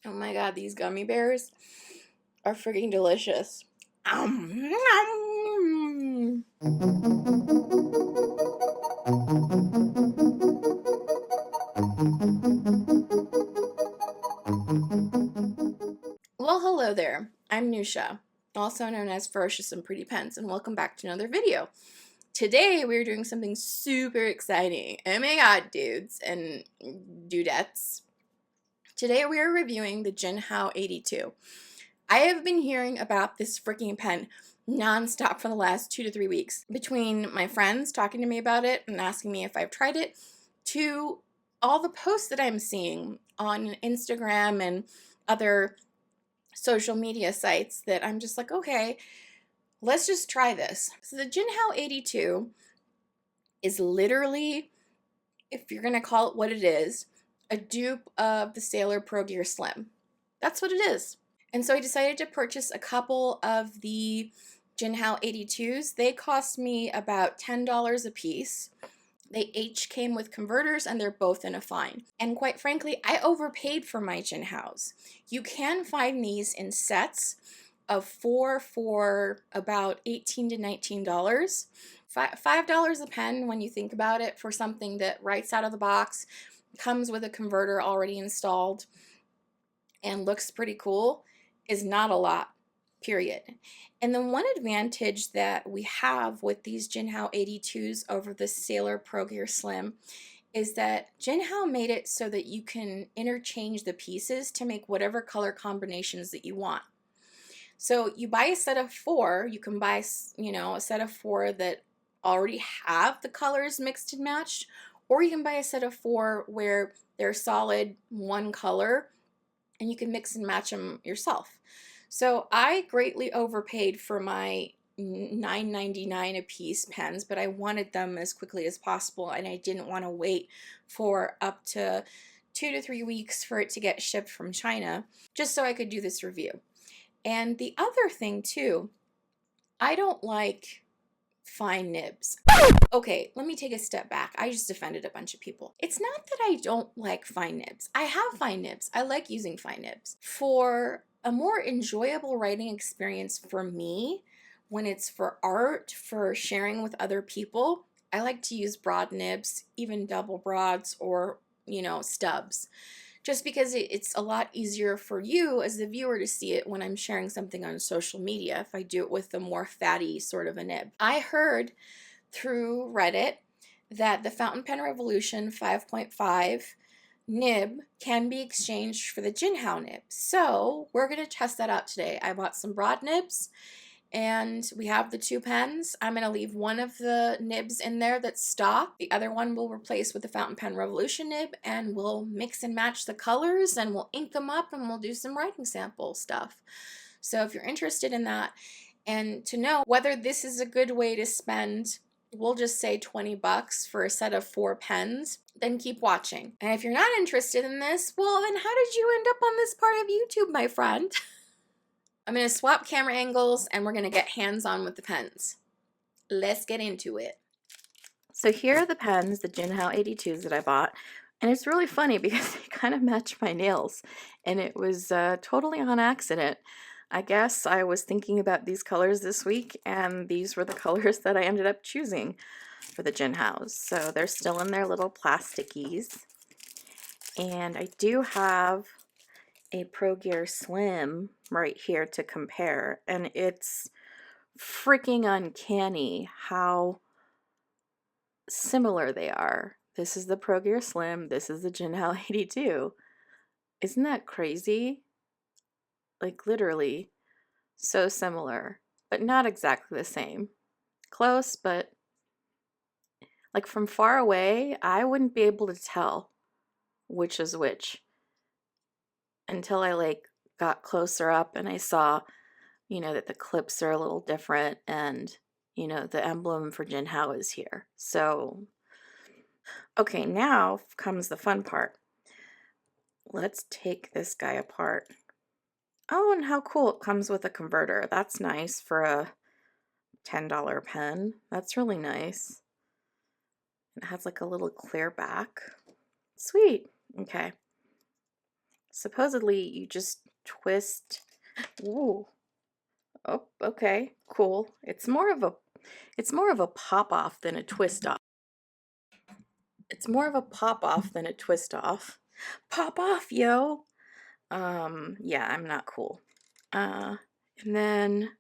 Oh my god, these gummy bears are freaking delicious. Well, hello there. I'm Nusha, also known as Ferocious and Pretty Pens, and welcome back to another video. Today, we're doing something super exciting. Oh my god, dudes and dudettes. Today, we are reviewing the Jinhao 82. I have been hearing about this freaking pen nonstop for the last 2 to 3 weeks. Between my friends talking to me about it and asking me if I've tried it, to all the posts that I'm seeing on Instagram and other social media sites that I'm just like, okay, let's just try this. So the Jinhao 82 is literally, if you're going to call it what it is, a dupe of the Sailor Pro Gear Slim. That's what it is. And so I decided to purchase a couple of the Jinhao 82s. They cost me about $10 a piece. They each came with converters and they're both in a fine. And quite frankly, I overpaid for my Jinhaos. You can find these in sets of 4 for about $18 to $19. $5 a pen when you think about it for something that writes out of the box, comes with a converter already installed, and looks pretty cool is not a lot, period. And the one advantage that we have with these Jinhao 82s over the Sailor Pro Gear Slim is that Jinhao made it so that you can interchange the pieces to make whatever color combinations that you want. So you buy a set of 4, you can buy, a set of 4 that already have the colors mixed and matched, or you can buy a set of 4 where they're solid one color and you can mix and match them yourself. So I greatly overpaid for my $9.99 a piece pens, but I wanted them as quickly as possible, and I didn't want to wait for up to 2 to 3 weeks for it to get shipped from China, just so I could do this review. And the other thing too, I don't like fine nibs. Okay, let me take a step back. I just offended a bunch of people. It's not that I don't like fine nibs. I have fine nibs. I like using fine nibs. For a more enjoyable writing experience for me, when it's for art, for sharing with other people, I like to use broad nibs, even double broads or, stubs. Just because it's a lot easier for you as the viewer to see it when I'm sharing something on social media if I do it with a more fatty sort of a nib. I heard through Reddit that the Fountain Pen Revolution 5.5 nib can be exchanged for the Jinhao nib. So we're going to test that out today. I bought some broad nibs and we have the 2 pens. I'm going to leave one of the nibs in there that's stock. The other one we'll replace with the Fountain Pen Revolution nib, and we'll mix and match the colors and we'll ink them up and we'll do some writing sample stuff. So if you're interested in that and to know whether this is a good way to spend, we'll just say $20 for a set of 4 pens, then keep watching. And if you're not interested in this, well, then how did you end up on this part of YouTube, my friend? I'm going to swap camera angles and we're going to get hands-on with the pens. Let's get into it. So here are the pens, the Jinhao 82s that I bought. And it's really funny because they kind of match my nails. And it was totally on accident. I guess I was thinking about these colors this week, and these were the colors that I ended up choosing for the Jinhaos. So they're still in their little plastikies. And I do have a Pro Gear Slim right here to compare, and it's freaking uncanny how similar they are. This is the Pro Gear Slim, this is the Jinhao 82. Isn't that crazy? Like literally so similar, but not exactly the same. Close, but like from far away, I wouldn't be able to tell which is which until I got closer up and I saw, that the clips are a little different and, the emblem for Jinhao is here. So, okay, now comes the fun part. Let's take this guy apart. Oh, and how cool, it comes with a converter. That's nice for a $10 pen. That's really nice. It has like a little clear back. Sweet. Okay. supposedly you just twist. Ooh. Oh, okay, cool. It's more of a pop off than a twist off. It's more of a pop off than a twist off. Pop off, yo. Yeah, I'm not cool. And then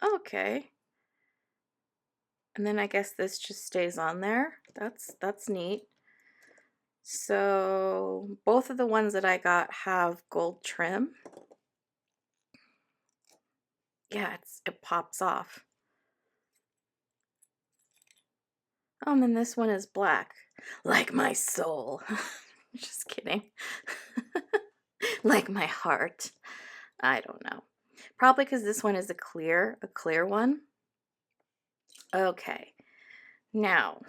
okay. And then I guess this just stays on there. That's neat. So both of the ones that I got have gold trim. Yeah, it pops off. Oh, and then this one is black. Like my soul. Just kidding. Like my heart. I don't know. Probably because this one is a clear one. Okay. Now,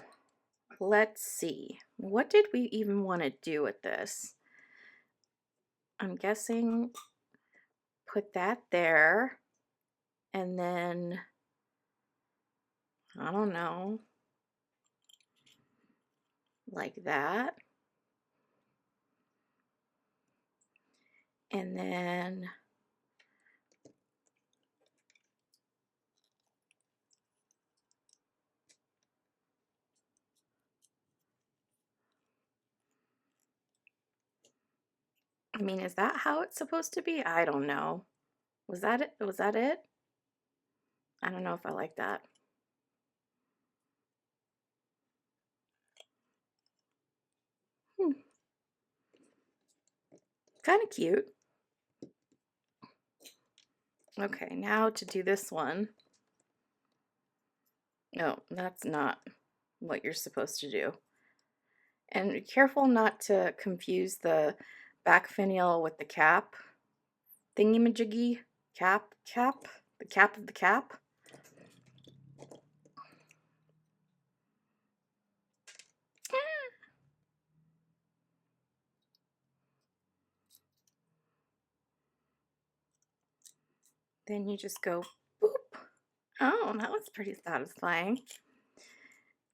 let's see. What did we even want to do with this? I'm guessing put that there. And then, I don't know, like that. And then I mean, is that how it's supposed to be? I don't know. Was that it? Was that it? I don't know if I like that. Kind of cute. Okay, now to do this one. No, that's not what you're supposed to do. And be careful not to confuse the back finial with the cap thingy-majiggy. Cap? The cap of the cap. Then you just go boop. Oh, that was pretty satisfying.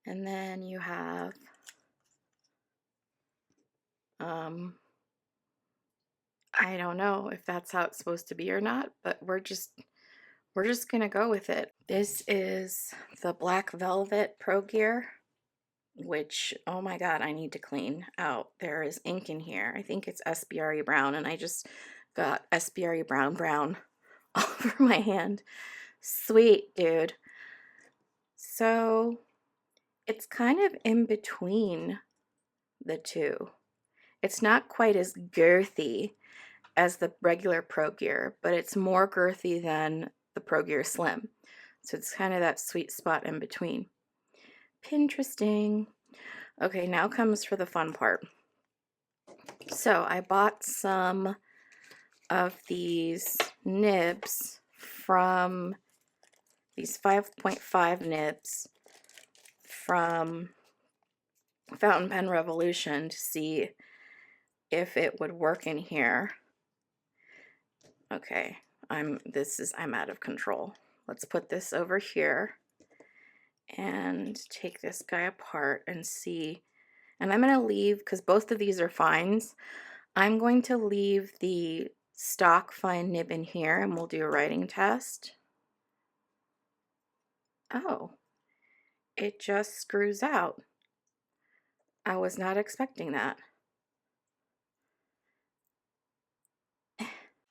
And then you have I don't know if that's how it's supposed to be or not, but we're just gonna go with it. This is the Black Velvet Pro Gear, which, oh my god, I need to clean out. There is ink in here. I think it's SBRE brown, and I just got SBRE brown all over my hand. Sweet, dude. So it's kind of in between the two. It's not quite as girthy as the regular Pro Gear, but it's more girthy than the Pro Gear Slim. So it's kind of that sweet spot in between. Pinteresting. Okay, now comes for the fun part. So I bought some of these nibs from these 5.5 nibs from Fountain Pen Revolution to see if it would work in here. Okay, I'm out of control. Let's put this over here and take this guy apart and see. And I'm going to leave, because both of these are fines, I'm going to leave the stock fine nib in here and we'll do a writing test. Oh, it just screws out. I was not expecting that.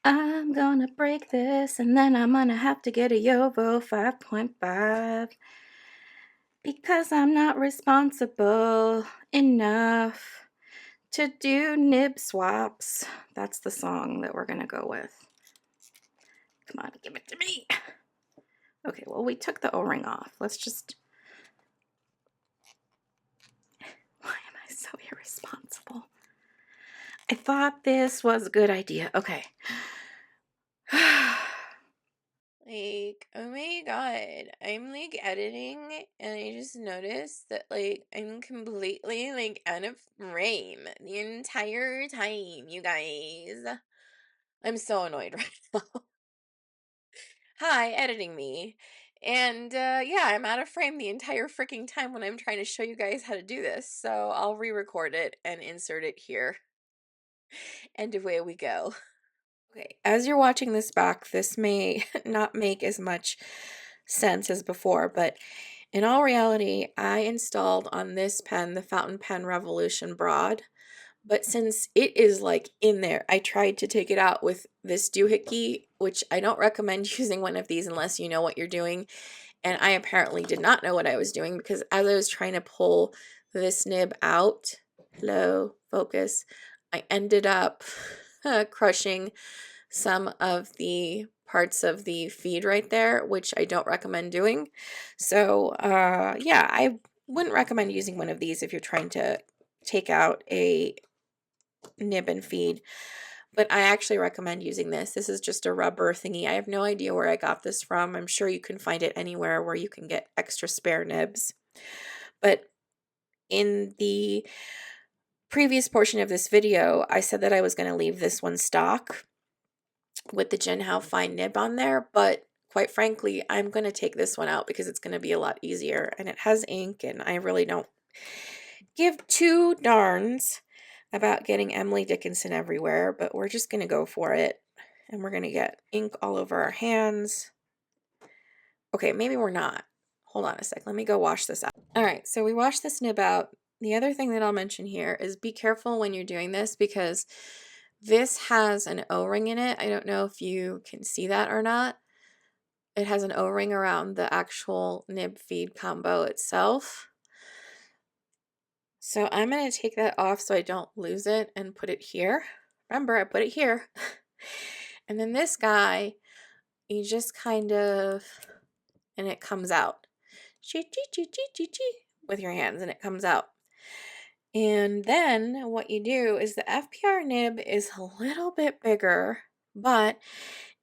I'm gonna break this and then I'm gonna have to get a Yovo 5.5 because I'm not responsible enough to do nib swaps. That's the song that we're gonna go with. Come on, give it to me. Okay, well, we took the O-ring off. Let's just... Why am I so irresponsible? I thought this was a good idea. Okay. Like, oh my god, I'm like editing and I just noticed that like I'm completely like out of frame the entire time, you guys. I'm so annoyed right now. Hi, editing me. And yeah, I'm out of frame the entire freaking time when I'm trying to show you guys how to do this. So I'll re-record it and insert it here. And away we go. Okay, as you're watching this back, this may not make as much sense as before, but in all reality, I installed on this pen the Fountain Pen Revolution Broad, but since it is like in there, I tried to take it out with this doohickey, which I don't recommend using one of these unless you know what you're doing, and I apparently did not know what I was doing because as I was trying to pull this nib out, hello, focus, I ended up crushing some of the parts of the feed right there, which I don't recommend doing. So yeah, I wouldn't recommend using one of these if you're trying to take out a nib and feed, but I actually recommend using this. This is just a rubber thingy. I have no idea where I got this from. I'm sure you can find it anywhere where you can get extra spare nibs. But in the previous portion of this video, I said that I was going to leave this one stock with the Jinhao fine nib on there, but quite frankly, I'm going to take this one out because it's going to be a lot easier, and it has ink, and I really don't give two darns about getting Emily Dickinson everywhere, but we're just going to go for it, and we're going to get ink all over our hands. Okay, maybe we're not. Hold on a sec. Let me go wash this out. All right, so we washed this nib out. The other thing that I'll mention here is be careful when you're doing this because this has an O-ring in it. I don't know if you can see that or not. It has an O-ring around the actual nib feed combo itself. So I'm going to take that off so I don't lose it and put it here. Remember, I put it here. And then this guy, you just kind of, and it comes out. With your hands, and it comes out. And then what you do is the FPR nib is a little bit bigger, but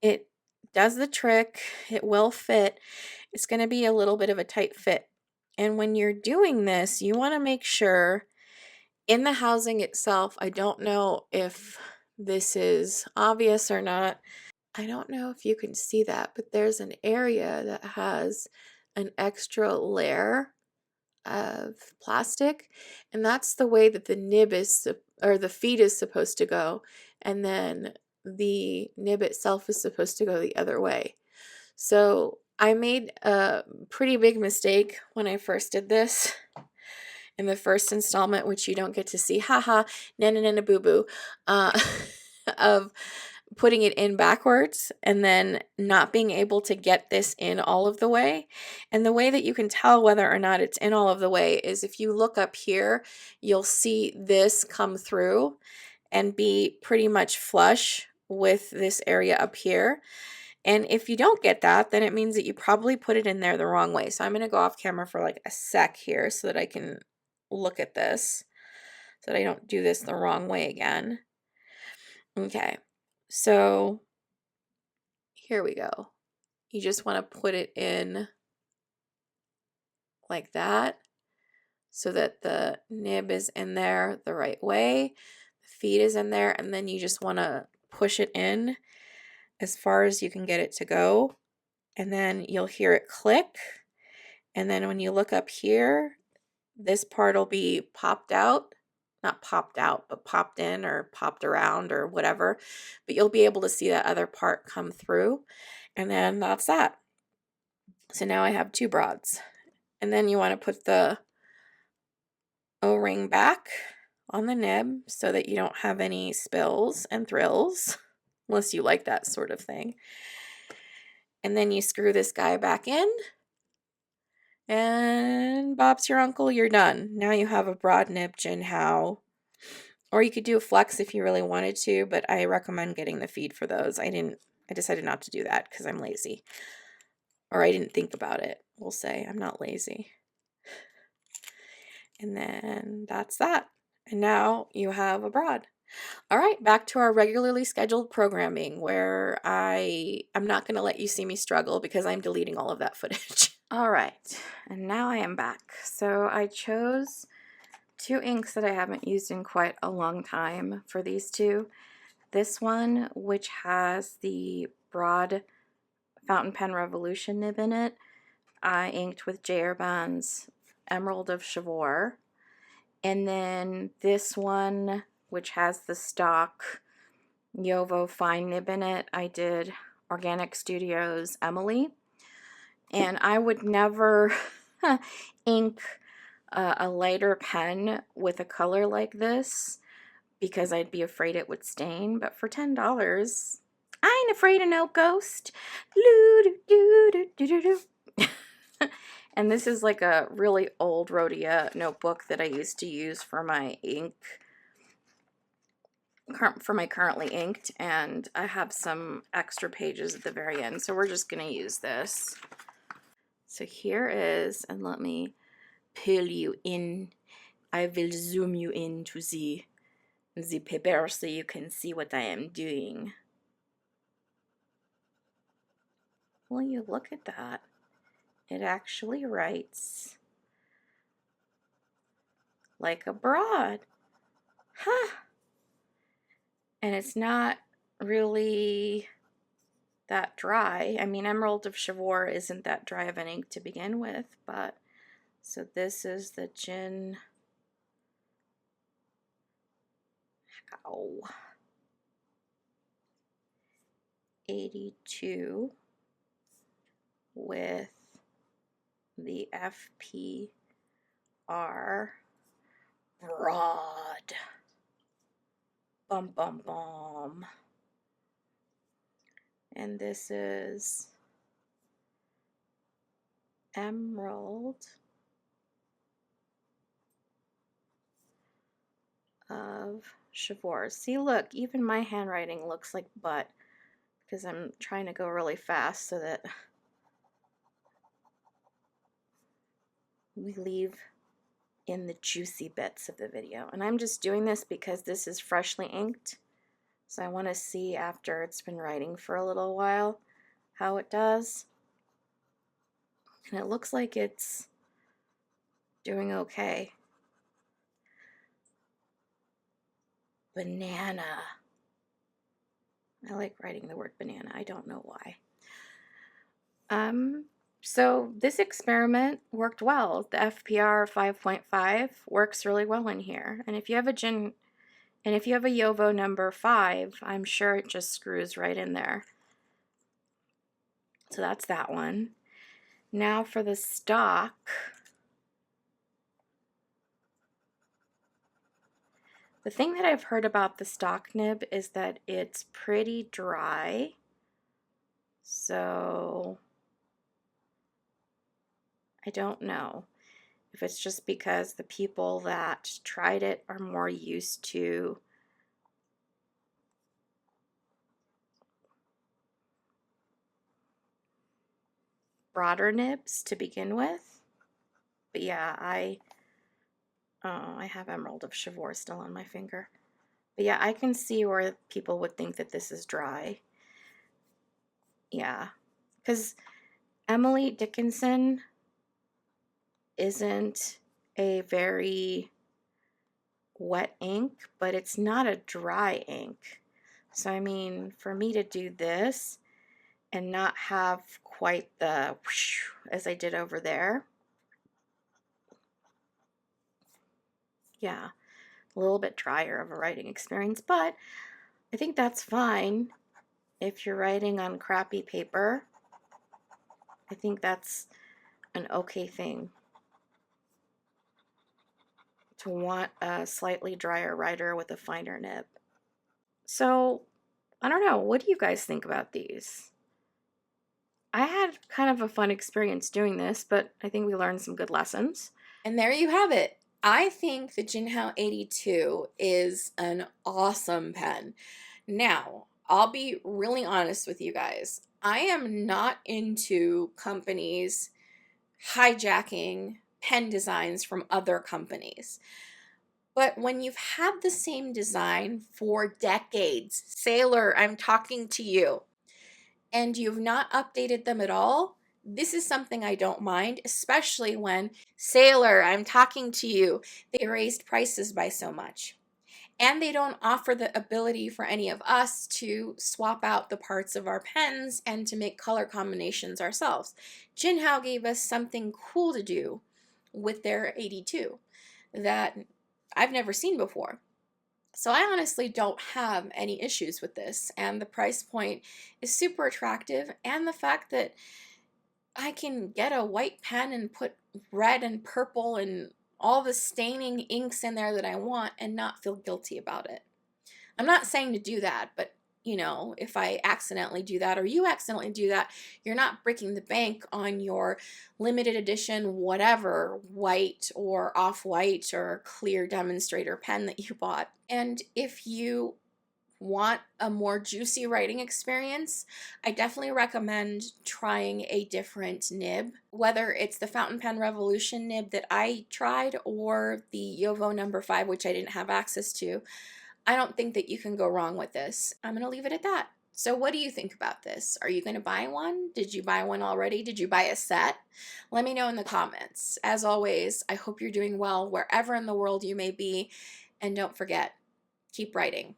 it does the trick. It will fit. It's going to be a little bit of a tight fit. And when you're doing this, you want to make sure in the housing itself, I don't know if this is obvious or not. I don't know if you can see that, but there's an area that has an extra layer of plastic, and that's the way that the nib is, or the feed is supposed to go, and then the nib itself is supposed to go the other way. So I made a pretty big mistake when I first did this in the first installment, which you don't get to see, haha, nana boo boo, of putting it in backwards and then not being able to get this in all of the way. And the way that you can tell whether or not it's in all of the way is if you look up here, you'll see this come through and be pretty much flush with this area up here. And if you don't get that, then it means that you probably put it in there the wrong way. So I'm going to go off camera for like a sec here so that I can look at this, so that I don't do this the wrong way again. Okay, so here we go. You just want to put it in like that so that the nib is in there the right way, the feed is in there, and then you just want to push it in as far as you can get it to go, and then you'll hear it click, and then when you look up here, this part will be popped out. Not popped out, but popped in or popped around or whatever. But you'll be able to see that other part come through. And then that's that. So now I have two broads. And then you want to put the O-ring back on the nib so that you don't have any spills and thrills, unless you like that sort of thing. And then you screw this guy back in. And Bob's your uncle, you're done. Now you have a broad nib Jinhao. Or you could do a flex if you really wanted to, but I recommend getting the feed for those. I decided not to do that because I'm lazy. Or I didn't think about it, we'll say. I'm not lazy. And then that's that. And now you have a broad. All right, back to our regularly scheduled programming where I'm not going to let you see me struggle because I'm deleting all of that footage. All right, and now I am back. So I chose two inks that I haven't used in quite a long time for these two. This one, which has the broad Fountain Pen Revolution nib in it, I inked with J. Urban's Emerald of Chivor. And then this one, which has the stock Yovo fine nib in it. I did Organic Studios Emily, and I would never ink a lighter pen with a color like this because I'd be afraid it would stain, but for $10, I ain't afraid of no ghost. And this is like a really old Rhodia notebook that I used to use for my ink, for my currently inked, and I have some extra pages at the very end, so we're just going to use this. So here is, and let me pull you in. I will zoom you into the paper so you can see what I am doing. Will you look at that? It actually writes like a broad. Huh. And it's not really that dry. I mean, Emerald of Chivor isn't that dry of an ink to begin with, but so this is the Jinhao 82 with the FPR broad. Bum bum bum. And this is Emerald of Chivor. See, look, even my handwriting looks like butt because I'm trying to go really fast so that we leave in the juicy bits of the video. And I'm just doing this because this is freshly inked, so I want to see after it's been writing for a little while how it does. And it looks like it's doing okay. Banana. I like writing the word banana. I don't know why. So this experiment worked well. The FPR 5.5 works really well in here. And if you have a Yovo number 5, I'm sure it just screws right in there. So that's that one. Now for the stock. The thing that I've heard about the stock nib is that it's pretty dry. So I don't know if it's just because the people that tried it are more used to broader nibs to begin with. But yeah, I have Emerald of Chivor still on my finger. But yeah, I can see where people would think that this is dry. Yeah, because Emily Dickinson isn't a very wet ink, but it's not a dry ink. So I mean, for me to do this and not have quite the whoosh as I did over there, yeah, a little bit drier of a writing experience, but I think that's fine if you're writing on crappy paper. I think that's an okay thing to want a slightly drier writer with a finer nib. So, I don't know, what do you guys think about these? I had kind of a fun experience doing this, but I think we learned some good lessons. And there you have it. I think the Jinhao 82 is an awesome pen. Now, I'll be really honest with you guys. I am not into companies hijacking pen designs from other companies. But when you've had the same design for decades, Sailor, I'm talking to you, and you've not updated them at all, this is something I don't mind, especially when, Sailor, I'm talking to you, they raised prices by so much. And they don't offer the ability for any of us to swap out the parts of our pens and to make color combinations ourselves. Jinhao gave us something cool to do with their 82 that I've never seen before. So I honestly don't have any issues with this, and the price point is super attractive, and the fact that I can get a white pen and put red and purple and all the staining inks in there that I want and not feel guilty about it. I'm not saying to do that, but you know, if I accidentally do that or you accidentally do that, you're not breaking the bank on your limited edition, whatever, white or off-white or clear demonstrator pen that you bought. And if you want a more juicy writing experience, I definitely recommend trying a different nib, whether it's the Fountain Pen Revolution nib that I tried or the Yovo number 5, which I didn't have access to. I don't think that you can go wrong with this. I'm going to leave it at that. So what do you think about this? Are you going to buy one? Did you buy one already? Did you buy a set? Let me know in the comments. As always, I hope you're doing well wherever in the world you may be. And don't forget, keep writing.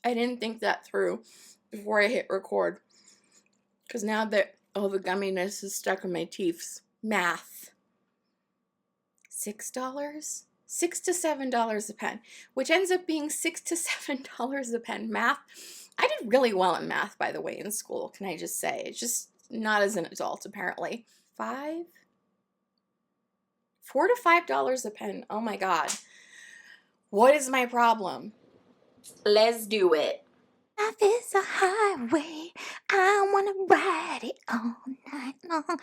I didn't think that through before I hit record, because now that all the gumminess is stuck in my teeth. Math. $6? $6 to $7 a pen, which ends up being $6 to $7 a pen. Math. I did really well in math, by the way, in school, can I just say. It's just not as an adult, apparently. $4 to $5 a pen. Oh my God. What is my problem? Let's do it. Life is a highway. I wanna ride it all night long.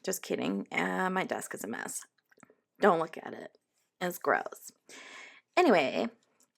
Just kidding. My desk is a mess. Don't look at it. It's gross. Anyway,